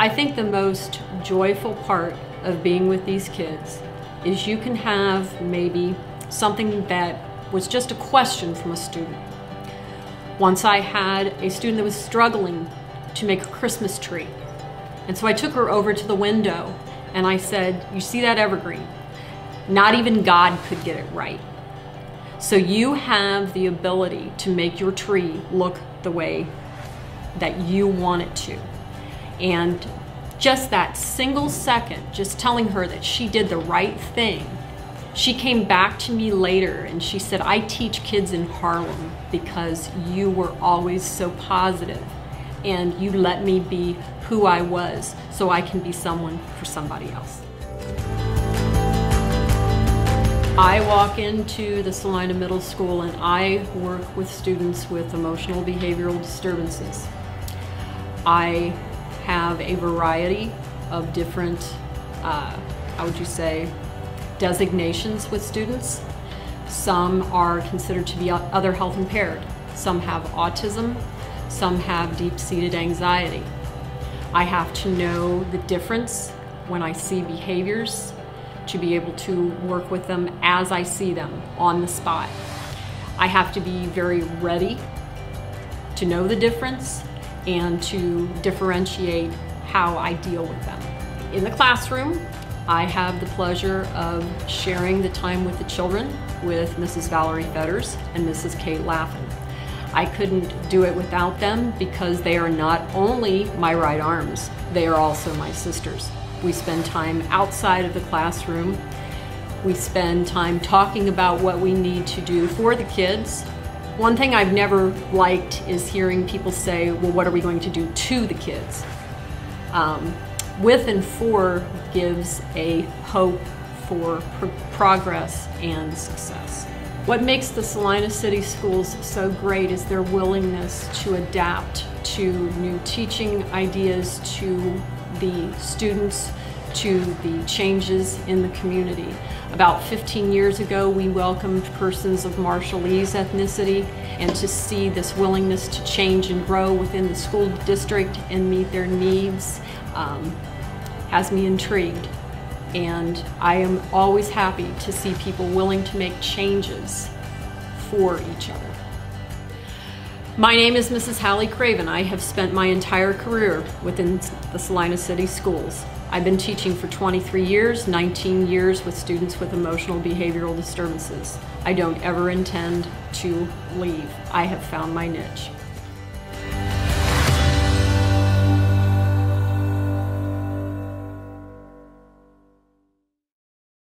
I think the most joyful part of being with these kids is you can have maybe something that was just a question from a student. Once I had a student that was struggling to make a Christmas tree. And so I took her over to the window and I said, "You see that evergreen? Not even God could get it right. So you have the ability to make your tree look the way that you want it to." And just that single second, just telling her that she did the right thing, she came back to me later and she said, "I teach kids in Harlem because you were always so positive and you let me be who I was so I can be someone for somebody else." I walk into the Celina Middle School and I work with students with emotional behavioral disturbances. I have a variety of different, how would you say, designations with students. Some are considered to be other health impaired. Some have autism. Some have deep-seated anxiety. I have to know the difference when I see behaviors to be able to work with them as I see them on the spot. I have to be very ready to know the difference and to differentiate how I deal with them. In the classroom, I have the pleasure of sharing the time with the children with Mrs. Valerie Fetters and Mrs. Kate Laffin. I couldn't do it without them because they are not only my right arms, they are also my sisters. We spend time outside of the classroom. We spend time talking about what we need to do for the kids. One thing I've never liked is hearing people say, "Well, what are we going to do to the kids?" With and for gives a hope for progress and success. What makes the Celina City Schools so great is their willingness to adapt to new teaching ideas, to the students, to the changes in the community. About 15 years ago, we welcomed persons of Marshallese ethnicity, and to see this willingness to change and grow within the school district and meet their needs has me intrigued. And I am always happy to see people willing to make changes for each other. My name is Mrs. Hallie Craven. I have spent my entire career within the Celina City Schools. I've been teaching for 23 years, 19 years with students with emotional behavioral disturbances. I don't ever intend to leave. I have found my niche.